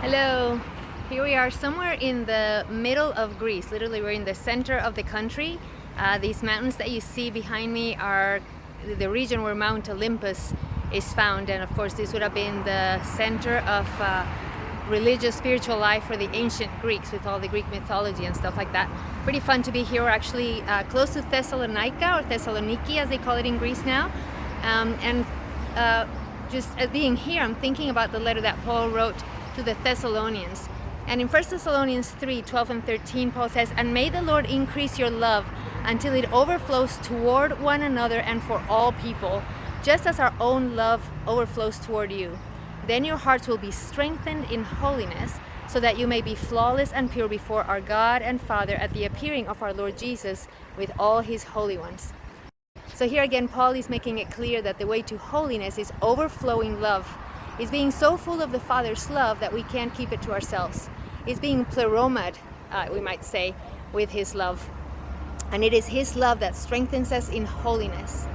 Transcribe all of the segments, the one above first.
Hello, here we are somewhere in the middle of Greece. Literally, we're in the center of the country. These mountains that you see behind me are the region where Mount Olympus is found, and of course this would have been the center of religious, spiritual life for the ancient Greeks, with all the Greek mythology and stuff like that. Pretty fun to be here. We're actually close to Thessalonica, or Thessaloniki as they call it in Greece now. Just being here, I'm thinking about the letter that Paul wrote to the Thessalonians. And in 1 Thessalonians 3:12 and 13, Paul says, "And may the Lord increase your love until it overflows toward one another and for all people, just as our own love overflows toward you. Then your hearts will be strengthened in holiness, so that you may be flawless and pure before our God and Father at the appearing of our Lord Jesus with all his holy ones." So here again, Paul is making it clear that the way to holiness is overflowing love. It's being so full of the Father's love that we can't keep it to ourselves. It's being pleromad, we might say, with his love. And it is his love that strengthens us in holiness.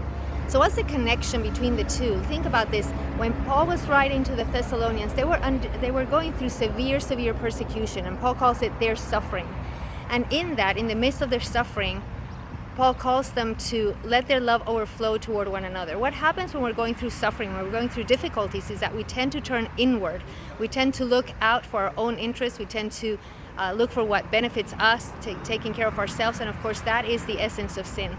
So what's the connection between the two? Think about this. When Paul was writing to the Thessalonians, they were going through severe persecution, and Paul calls it their suffering. And in that, in the midst of their suffering, Paul calls them to let their love overflow toward one another. What happens when we're going through suffering, when we're going through difficulties, is that we tend to turn inward. We tend to look out for our own interests. We tend to look for what benefits us, taking care of ourselves, and of course that is the essence of sin.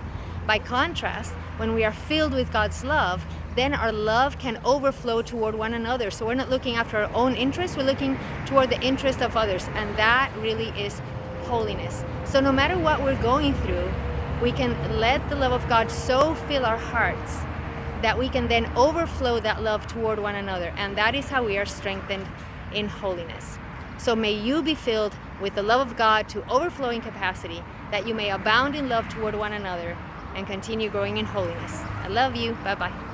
By contrast, when we are filled with God's love, then our love can overflow toward one another. So we're not looking after our own interests, we're looking toward the interest of others, and that really is holiness. So no matter what we're going through, we can let the love of God so fill our hearts that we can then overflow that love toward one another. And that is how we are strengthened in holiness. So may you be filled with the love of God to overflowing capacity, that you may abound in love toward one another and continue growing in holiness. I love you. Bye-bye.